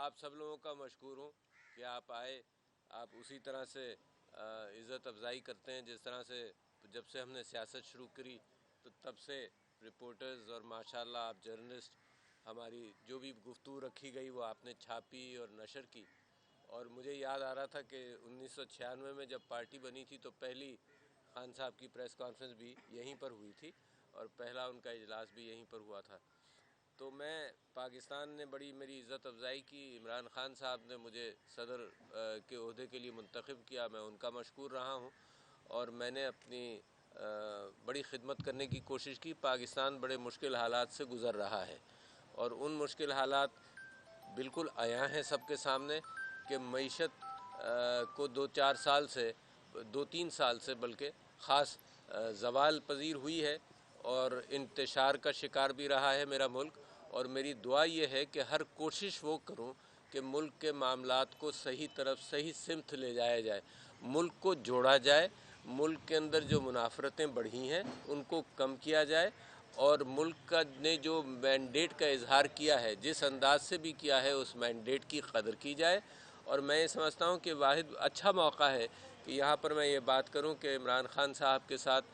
آپ سب لوگوں کا مشکور ہوں کہ آپ آئے. آپ اسی طرح سے عزت افزائی کرتے ہیں جس طرح سے جب سے ہم نے سیاست شروع کری تو تب سے رپورٹرز اور ماشاءاللہ آپ جرنلسٹ ہماری جو بھی گفتگو رکھی گئی وہ آپ نے چھاپی اور نشر کی. اور مجھے یاد آ رہا تھا کہ 1996 میں جب پارٹی بنی تھی تو پہلی خان صاحب کی پریس کانفرنس بھی یہیں پر ہوئی تھی اور پہلا ان کا اجلاس بھی یہیں پر ہوا تھا. تو میں پاکستان نے بڑی میری عزت افزائی کی. عمران خان صاحب نے مجھے صدر کے عہدے کے لیے منتخب کیا. میں ان کا مشکور رہا ہوں اور میں نے اپنی بڑی خدمت کرنے کی کوشش کی. پاکستان بڑے مشکل حالات سے گزر رہا ہے اور ان مشکل حالات بالکل عیاں ہیں سب کے سامنے کہ معیشت کو 2-3 سال سے بلکہ خاص زوال پذیر ہوئی ہے اور انتشار کا شکار بھی رہا ہے میرا ملک. اور میری دعا یہ ہے کہ ہر کوشش وہ کروں کہ ملک کے معاملات کو صحیح سمت لے جایا جائے, ملک کو جوڑا جائے, ملک کے اندر جو منافرتیں بڑھی ہیں ان کو کم کیا جائے اور ملک نے جو مینڈیٹ کا اظہار کیا ہے جس انداز سے بھی کیا ہے اس مینڈیٹ کی قدر کی جائے. اور میں یہ سمجھتا ہوں کہ واحد اچھا موقع ہے کہ یہاں پر میں یہ بات کروں کہ عمران خان صاحب کے ساتھ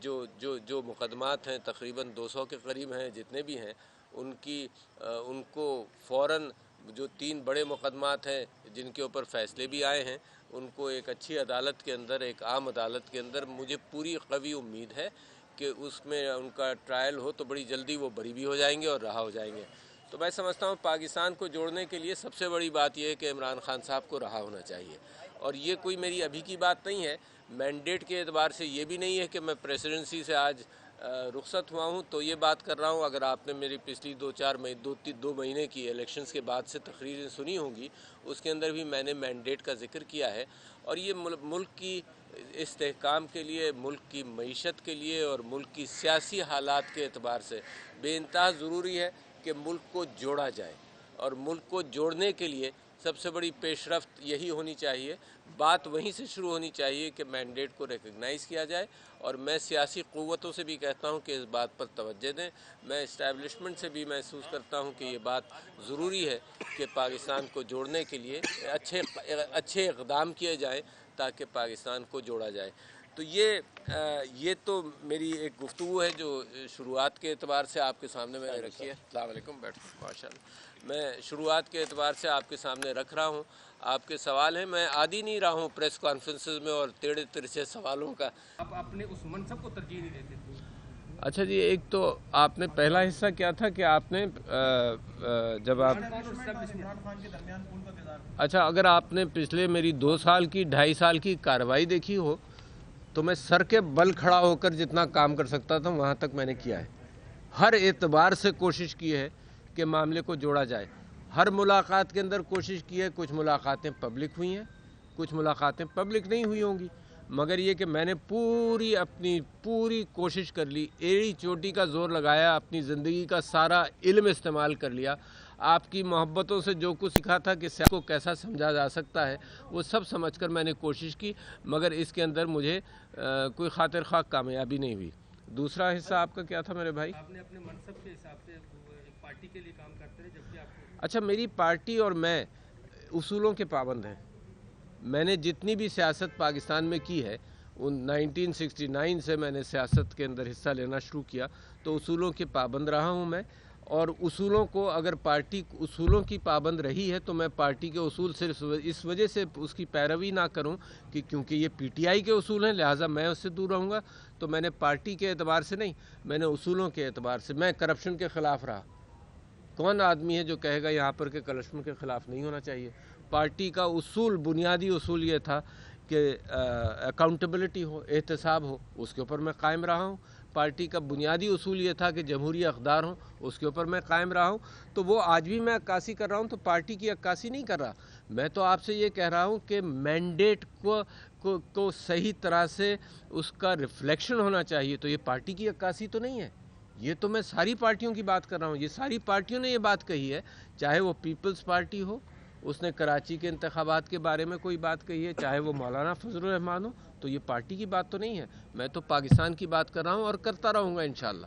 جو مقدمات ہیں تقریباً 200 کے قریب ہیں جتنے بھی ہیں ان کو فوراً جو 3 بڑے مقدمات ہیں جن کے اوپر فیصلے بھی آئے ہیں ان کو ایک اچھی عدالت کے اندر, ایک عام عدالت کے اندر مجھے پوری قوی امید ہے کہ اس میں ان کا ٹرائل ہو تو بڑی جلدی وہ بری بھی ہو جائیں گے اور رہا ہو جائیں گے. تو میں سمجھتا ہوں پاکستان کو جوڑنے کے لیے سب سے بڑی بات یہ ہے کہ عمران خان صاحب کو رہا ہونا چاہیے. اور یہ کوئی میری ابھی کی بات نہیں ہے, مینڈیٹ کے اعتبار سے یہ بھی نہیں ہے کہ میں پریسیڈنسی سے آج رخصت ہوا ہوں تو یہ بات کر رہا ہوں. اگر آپ نے میری پچھلی 2 مہینے کی الیکشنز کے بعد سے تقریریں سنی ہوں گی اس کے اندر بھی میں نے مینڈیٹ کا ذکر کیا ہے اور یہ ملک کی استحکام کے لیے, ملک کی معیشت کے لیے اور ملک کی سیاسی حالات کے اعتبار سے بے انتہا ضروری ہے کہ ملک کو جوڑا جائے. اور ملک کو جوڑنے کے لیے سب سے بڑی پیش رفت یہی ہونی چاہیے, بات وہیں سے شروع ہونی چاہیے کہ مینڈیٹ کو ریکگنائز کیا جائے. اور میں سیاسی قوتوں سے بھی کہتا ہوں کہ اس بات پر توجہ دیں. میں اسٹیبلشمنٹ سے بھی محسوس کرتا ہوں کہ یہ بات ضروری ہے کہ پاکستان کو جوڑنے کے لیے اچھے اقدام کیے جائیں تاکہ پاکستان کو جوڑا جائے. تو یہ تو میری ایک گفتگو ہے جو شروعات کے اعتبار سے آپ کے سامنے میں نے رکھی ہے. السلام علیکم. بیٹھو. ماشاء اللہ. میں شروعات کے اعتبار سے آپ کے سامنے رکھ رہا ہوں. آپ کے سوال ہیں, میں عادی نہیں رہا ہوں پریس کانفرنسز میں اور ٹیڑھے ترچھے سوالوں کا. آپ اپنے اس منصب کو ترجیح نہیں دیتے. اچھا جی, ایک تو آپ نے پہلا حصہ کیا تھا کہ آپ نے جب آپ اچھا اگر آپ نے پچھلے میری 2 سال کی 2.5 سال کی کارروائی دیکھی ہو تو میں سر کے بل کھڑا ہو کر جتنا کام کر سکتا تھا وہاں تک میں نے کیا ہے. ہر اعتبار سے کوشش کی ہے کہ معاملے کو جوڑا جائے. ہر ملاقات کے اندر کوشش کی ہے. کچھ ملاقاتیں پبلک ہوئی ہیں, کچھ ملاقاتیں پبلک نہیں ہوئی ہوں گی, مگر یہ کہ میں نے اپنی پوری کوشش کر لی, ایڑی چوٹی کا زور لگایا, اپنی زندگی کا سارا علم استعمال کر لیا. آپ کی محبتوں سے جو کچھ سیکھا تھا کہ سیاست کو کیسا سمجھا جا سکتا ہے وہ سب سمجھ کر میں نے کوشش کی, مگر اس کے اندر مجھے کوئی خاطر خواہ کامیابی نہیں ہوئی. دوسرا حصہ آپ کا کیا تھا میرے بھائی؟ آپ نے اپنے منصب کے حساب سے ایک پارٹی کے لیے کام کرتے رہے جبکہ آپ کو اچھا, میری پارٹی اور میں اصولوں کے پابند ہیں. میں نے جتنی بھی سیاست پاکستان میں کی ہے 1969 سے میں نے سیاست کے اندر حصہ لینا شروع کیا تو اصولوں کے پابند رہا ہوں میں. اور اصولوں کو اگر پارٹی اصولوں کی پابند رہی ہے تو میں پارٹی کے اصول صرف اس وجہ سے اس کی پیروی نہ کروں کہ کیونکہ یہ پی ٹی آئی کے اصول ہیں لہٰذا میں اس سے دور رہوں گا. تو میں نے پارٹی کے اعتبار سے نہیں, میں نے اصولوں کے اعتبار سے. میں کرپشن کے خلاف رہا. کون آدمی ہے جو کہے گا یہاں پر کہ کرپشن کے خلاف نہیں ہونا چاہیے؟ پارٹی کا اصول, بنیادی اصول یہ تھا کہ اکاؤنٹیبلٹی ہو, احتساب ہو, اس کے اوپر میں قائم رہا ہوں. پارٹی کا بنیادی اصول یہ تھا کہ جمہوری اقدار ہوں, اس کے اوپر میں قائم رہا ہوں. تو وہ آج بھی میں عکاسی کر رہا ہوں, تو پارٹی کی عکاسی نہیں کر رہا. میں تو آپ سے یہ کہہ رہا ہوں کہ مینڈیٹ کو صحیح طرح سے اس کا ریفلیکشن ہونا چاہیے. تو یہ پارٹی کی عکاسی تو نہیں ہے, یہ تو میں ساری پارٹیوں کی بات کر رہا ہوں. یہ ساری پارٹیوں نے یہ بات کہی ہے, چاہے وہ پیپلز پارٹی ہو, اس نے کراچی کے انتخابات کے بارے میں کوئی بات کہی ہے, چاہے وہ مولانا فضل الرحمان ہو. تو یہ پارٹی کی بات تو نہیں ہے, میں تو پاکستان کی بات کر رہا ہوں اور کرتا رہوں گا انشاءاللہ.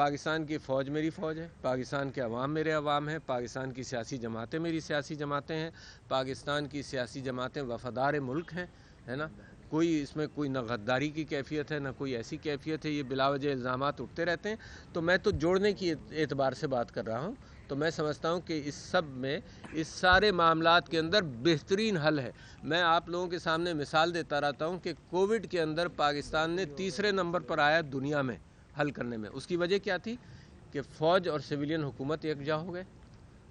پاکستان کی فوج میری فوج ہے، پاکستان کے عوام میرے عوام ہیں، پاکستان کی سیاسی جماعتیں میری سیاسی جماعتیں ہیں، پاکستان کی سیاسی جماعتیں وفادار ملک ہیں، ہے نا. کوئی اس میں کوئی نہ غداری کی کیفیت ہے نہ کوئی ایسی کیفیت ہے. یہ بلا وجہ الزامات اٹھتے رہتے ہیں، تو میں تو جوڑنے کی اعتبار سے بات کر رہا ہوں. تو میں سمجھتا ہوں کہ اس سب میں اس سارے معاملات کے اندر بہترین حل ہے. میں آپ لوگوں کے سامنے مثال دیتا رہتا ہوں کہ کووڈ کے اندر پاکستان نے تیسرے نمبر پر آیا دنیا میں حل کرنے میں. اس کی وجہ کیا تھی کہ فوج اور سویلین حکومت یکجا ہو گئے.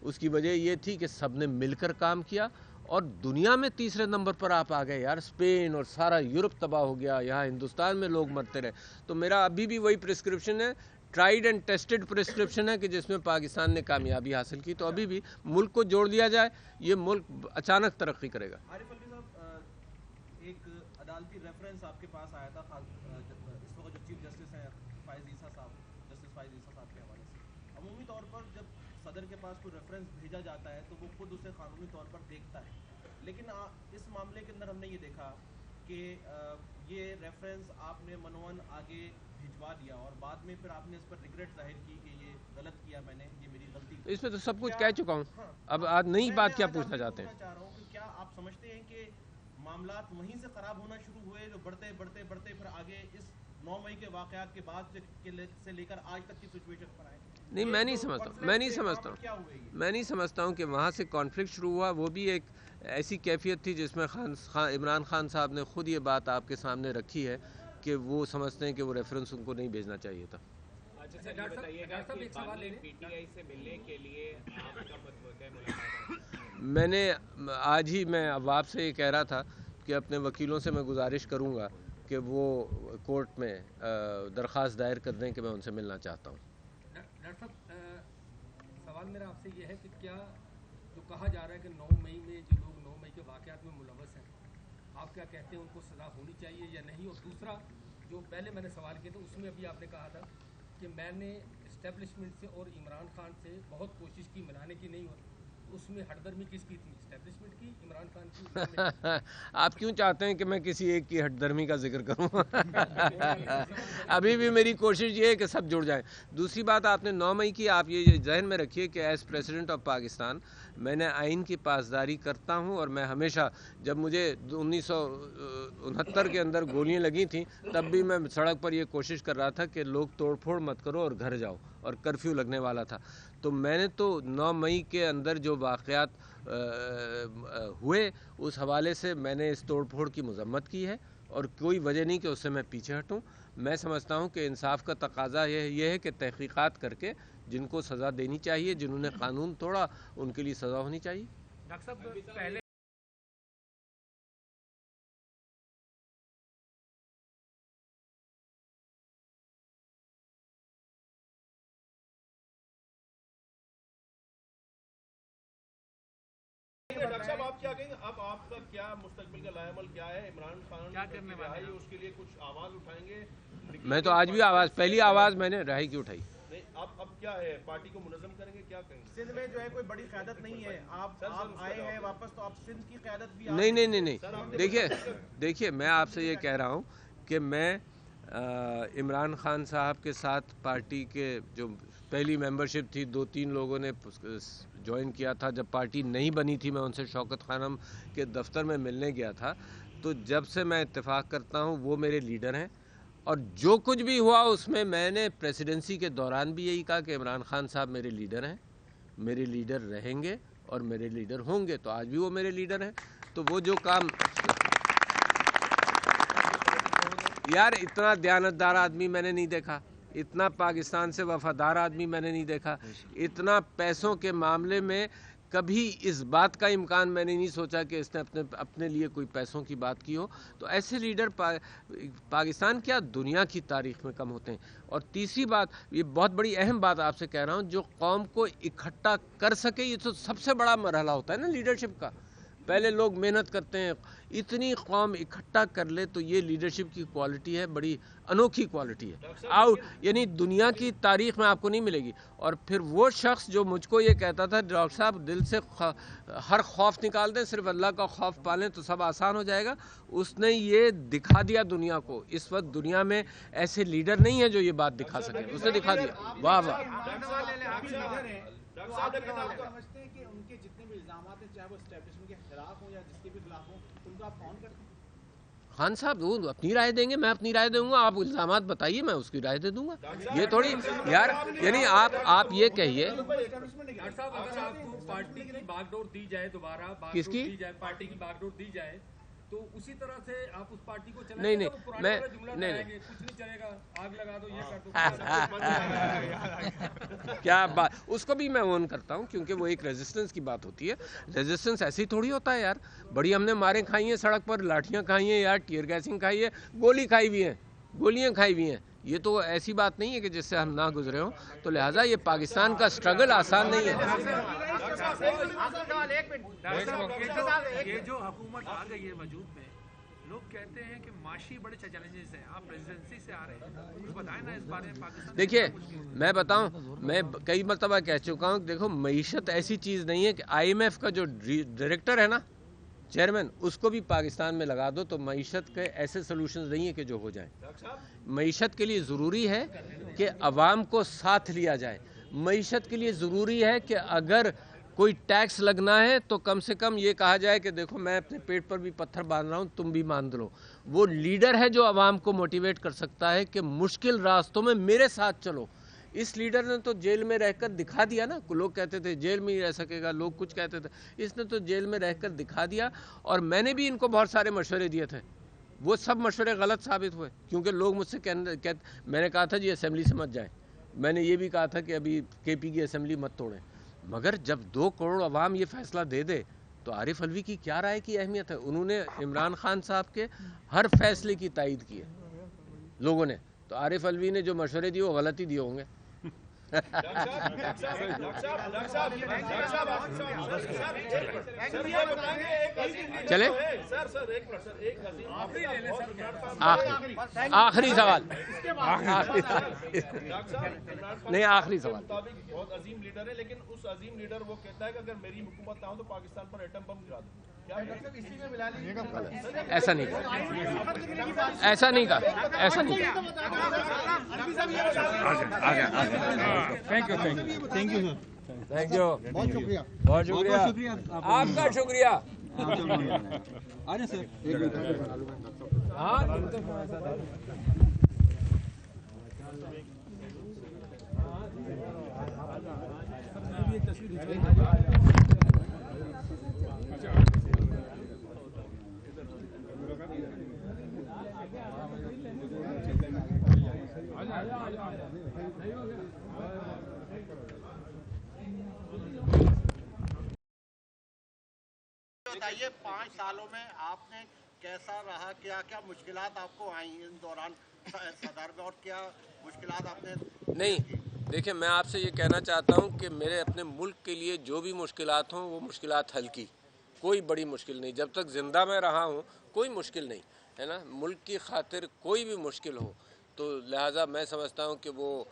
اس کی وجہ یہ تھی کہ سب نے مل کر کام کیا اور دنیا میں تیسرے نمبر پر آپ آ گئے. یار اسپین اور سارا یورپ تباہ ہو گیا، یہاں ہندوستان میں لوگ مرتے رہے. تو میرا ابھی بھی وہی پرسکرپشن ہے، ٹرائیڈ اینڈ ٹیسٹڈ پرسکرپشن ہے کہ جس میں پاکستان نے کامیابی حاصل کی. تو ابھی بھی ملک کو جوڑ دیا جائے، یہ ملک اچانک ترقی کرے گا. عارف علوی صاحب، ایک عدالتی ریفرنس آپ کے پاس آیا تھا اس وقت جو چیف جسٹس ہیں فائز عیسیٰ صاحب، جسٹس فائز عیسیٰ صاحب کے حوالے سے. عمومی طور پر جب صدر کے پاس کوئی ریفرنس بھیجا جاتا ہے تو وہ خود اسے قانونی طور پر دیکھتا ہے، لیکن اس معاملے کے اندر ہم نے یہ دیکھا کہ یہ ریفرنس آپ نے منوان آگے بھجوا دیا اور بعد میں پھر آپ نے اس پر ریگریٹ ظاہر کی کہ یہ غلط کیا میں نے، یہ میری غلطی. اس میں تو سب کچھ کہہ چکا ہوں. اب آج نئی بات کیا پوچھنا چاہتے ہیں؟ چاہ رہا ہوں کہ کیا آپ سمجھتے ہیں کہ معاملات وہیں سے خراب ہونا شروع ہوئے جو بڑھتے بڑھتے بڑھتے پھر آگے اس 9 مئی کے واقعات کے بعد سے لے کر آج تک کی سچویشن پر آئے؟ نہیں، میں نہیں سمجھتا ہوں کہ وہاں سے کانفلکٹ شروع ہوا. وہ بھی ایک ایسی کیفیت تھی جس میں عمران خان صاحب نے خود یہ بات آپ کے سامنے رکھی ہے کہ وہ سمجھتے ہیں کہ وہ ریفرنس ان کو نہیں بھیجنا چاہیے تھا. میں نے آج ہی میں عواب سے یہ کہہ رہا تھا کہ اپنے وکیلوں سے میں گزارش کروں گا کہ وہ کورٹ میں درخواست دائر کر دیں کہ میں ان سے ملنا چاہتا ہوں. ڈاکٹر صاحب، سوال میرا آپ سے یہ ہے کہ کیا جو کہا جا رہا ہے کہ 9 مئی میں جو لوگ 9 مئی کے واقعات میں ملوث ہیں، آپ کیا کہتے ہیں ان کو سزا ہونی چاہیے یا نہیں؟ اور دوسرا جو پہلے میں نے سوال کیا تھا اس میں ابھی آپ نے کہا تھا کہ میں نے اسٹیبلشمنٹ سے اور عمران خان سے بہت کوشش کی ملانے کی، نہیں ہوتی. اس میں ہٹ درمی کس کی تھی، اسٹیبلشمنٹ کی، عمران خان کی؟ آپ کیوں چاہتے ہیں کہ میں کسی ایک کی ہٹ درمی کا ذکر کروں؟ ابھی بھی میری کوشش یہ ہے کہ سب جڑ جائیں. دوسری بات آپ نے 9 مئی کی، آپ یہ ذہن میں رکھیے کہ ایز پریزیڈنٹ آف پاکستان میں نے آئین کی پاسداری کرتا ہوں اور میں ہمیشہ، جب مجھے 1969 کے اندر گولیاں لگی تھیں تب بھی میں سڑک پر یہ کوشش کر رہا تھا کہ لوگ توڑ پھوڑ مت کرو اور گھر جاؤ، اور کرفیو لگنے والا تھا. تو میں نے تو 9 مئی کے اندر جو واقعات ہوئے اس حوالے سے میں نے اس توڑ پھوڑ کی مذمت کی ہے اور کوئی وجہ نہیں کہ اس سے میں پیچھے ہٹوں. میں سمجھتا ہوں کہ انصاف کا تقاضا یہ ہے کہ تحقیقات کر کے جن کو سزا دینی چاہیے، جنہوں نے قانون توڑا، ان کے لیے سزا ہونی چاہیے. ڈاکٹر صاحب، پہلے ڈاکٹر صاحب آپ کیا کہیں گے؟ اب آپ کا کیا مستقبل کا لائحہ عمل کیا ہے؟ عمران خان کی رہائی، اس کے لیے کچھ آواز اٹھائیں گے؟ میں تو آج بھی پہلی آواز میں نے رہائی کی اٹھائی. نہیں، اب کیا ہے، پارٹی کو منظم کریں گے؟ کیا کہیں گے؟ سندھ میں جو ہے کوئی بڑی قیادت نہیں ہے، آپ آئے ہیں واپس تو آپ سندھ کی قیادت بھی نہیں. دیکھیے میں آپ سے یہ کہہ رہا ہوں کہ میں عمران خان صاحب کے ساتھ پارٹی کے جو پہلی ممبرشپ تھی 2-3 لوگوں نے جوائن کیا تھا. جب پارٹی نہیں بنی تھی میں ان سے شوکت خانم کے دفتر میں ملنے گیا تھا. تو جب سے میں اتفاق کرتا ہوں وہ میرے لیڈر ہیں، اور جو کچھ بھی ہوا اس میں نے پریسیڈنسی کے دوران بھی یہی کہا کہ عمران خان صاحب میرے لیڈر ہیں، میرے لیڈر رہیں گے اور میرے لیڈر ہوں گے. تو آج بھی وہ میرے لیڈر ہیں. تو وہ جو کام، یار اتنا دیانتدار آدمی میں نے نہیں دیکھا، اتنا پاکستان سے وفادار آدمی میں نے نہیں دیکھا، اتنا پیسوں کے معاملے میں کبھی اس بات کا امکان میں نے نہیں سوچا کہ اس نے اپنے لیے کوئی پیسوں کی بات کی ہو. تو ایسے لیڈر پاکستان کیا دنیا کی تاریخ میں کم ہوتے ہیں. اور تیسری بات، یہ بہت بڑی اہم بات آپ سے کہہ رہا ہوں، جو قوم کو اکٹھا کر سکے، یہ تو سب سے بڑا مرحلہ ہوتا ہے نا لیڈرشپ کا. پہلے لوگ محنت کرتے ہیں. اتنی قوم اکٹھا کر لے تو یہ لیڈرشپ کی کوالٹی ہے, بڑی انوکھی کوالٹی ہے. یعنی دنیا کی تاریخ میں آپ کو نہیں ملے گی. اور پھر وہ شخص جو مجھ کو یہ کہتا تھا ڈاکٹر صاحب دل سے ہر خوف نکال دیں, صرف اللہ کا خوف پالیں تو سب آسان ہو جائے گا, اس نے یہ دکھا دیا دنیا کو. اس وقت دنیا میں ایسے لیڈر نہیں ہیں جو یہ بات دکھا سکیں, اس نے دکھا دیا. واہ واہ. سمجھتے ہیں کہ ان کے جتنے بھی الزامات ہیں چاہے وہ اسٹیبلشمنٹ کے خلاف ہوں یا جس کے بھی خلاف ہوں ان کو آپ کون کرتے ہیں؟ خان صاحب وہ اپنی رائے دیں گے, میں اپنی رائے دوں گا. آپ الزامات بتائیے, میں اس کی رائے دے دوں گا. یہ تھوڑی یار, یعنی آپ یہ کہیے ڈاکٹر صاحب اگر آپ کو پارٹی کی باغ ڈور دی جائے, دوبارہ کس کی پارٹی کی باغ ڈور دی جائے تو اسی طرح سے آپ اس پارٹی کو چلائیں نہیں گے؟ نہیں میں نہیں کچھ نہیں چلے گا, آگ لگا دو, یہ کر دو. کیا بات, اس کو بھی میں اون کرتا ہوں کیونکہ وہ ایک ریزسٹنس کی بات ہوتی ہے. ریزسٹنس ایسی تھوڑی ہوتا ہے یار. بڑی ہم نے ماریں کھائی ہیں سڑک پر, لاٹھیاں کھائی ہیں یار, ٹیئر گیسنگ کھائی ہے, گولی کھائی ہوئی ہیں, گولیاں کھائی ہوئی ہیں. یہ تو ایسی بات نہیں ہے کہ جس سے ہم نہ گزرے ہوں. تو لہٰذا یہ پاکستان کا سٹرگل آسان نہیں ہے. یہ جو حکومت آ گئی ہے وجود میں, لوگ کہتے ہیں کہ معاشی بڑے چیلنجز ہیں, آپ پریزیڈنسی سے آ رہے ہیں, کچھ بتائیں نا اس بارے میں. پاکستان دیکھیے میں بتاؤں, میں کئی مرتبہ کہہ چکا ہوں, دیکھو معیشت ایسی چیز نہیں ہے کہ آئی ایم ایف کا جو ڈائریکٹر ہے نا, چیئرمین, اس کو بھی پاکستان میں لگا دو تو معیشت کے ایسے سلوشنز نہیں ہیں کہ جو ہو جائیں. معیشت کے لیے ضروری ہے کہ عوام کو ساتھ لیا جائے. معیشت کے لیے ضروری ہے کہ اگر کوئی ٹیکس لگنا ہے تو کم سے کم یہ کہا جائے کہ دیکھو میں اپنے پیٹ پر بھی پتھر باندھ رہا ہوں, تم بھی باندھ لو. وہ لیڈر ہے جو عوام کو موٹیویٹ کر سکتا ہے کہ مشکل راستوں میں میرے ساتھ چلو. اس لیڈر نے تو جیل میں رہ کر دکھا دیا نا. لوگ کہتے تھے جیل میں ہی رہ سکے گا, لوگ کچھ کہتے تھے, اس نے تو جیل میں رہ کر دکھا دیا. اور میں نے بھی ان کو بہت سارے مشورے دیے تھے, وہ سب مشورے غلط ثابت ہوئے کیونکہ لوگ مجھ سے میں نے کہا تھا جی اسمبلی سے مت جائیں. میں نے یہ بھی کہا تھا کہ ابھی کے پی کی اسمبلی مت توڑیں. مگر جب 2 کروڑ عوام یہ فیصلہ دے دے تو عارف الوی کی کیا رائے کی اہمیت ہے. انہوں نے عمران خان صاحب کے ہر فیصلے کی تائید کی ہے لوگوں نے. تو عارف الوی نے جو مشورے دیے وہ غلط ہی دیے ہوں گے. چلے آخری سوال, نہیں آخری سوال. بہت عظیم لیڈر ہے, لیکن اس عظیم لیڈر وہ کہتا ہے کہ اگر میری حکومت نہ ہو تو پاکستان پر ایٹم بم گرا دو. ایسا نہیں کہا, ایسا نہیں کہا, ایسا نہیں کہا. تھینک یو تھینک یو, بہت شکریہ, آپ کا شکریہ. آجائیں سر. بتائیے 5 سالوں میں آپ نے کیسا رہا, کیا کیا مشکلات آپ کو آئیں ان دوران صدر میں, اور کیا مشکلات آپ نے نہیں دیکھیں, میں آپ سے یہ کہنا چاہتا ہوں کہ میرے اپنے ملک کے لیے جو بھی مشکلات ہوں وہ مشکلات حل کی, کوئی بڑی مشکل نہیں. جب تک زندہ میں رہا ہوں کوئی مشکل نہیں ہے نا. ملک کی خاطر کوئی بھی مشکل ہو تو لہٰذا میں سمجھتا ہوں کہ وہ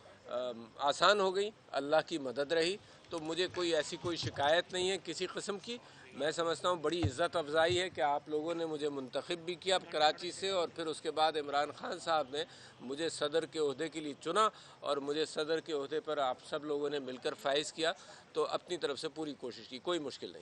آسان ہو گئی, اللہ کی مدد رہی. تو مجھے کوئی ایسی کوئی شکایت نہیں ہے کسی قسم کی. میں سمجھتا ہوں بڑی عزت افزائی ہے کہ آپ لوگوں نے مجھے منتخب بھی کیا کراچی سے, اور پھر اس کے بعد عمران خان صاحب نے مجھے صدر کے عہدے کے لیے چنا, اور مجھے صدر کے عہدے پر آپ سب لوگوں نے مل کر فائز کیا. تو اپنی طرف سے پوری کوشش کی, کوئی مشکل نہیں.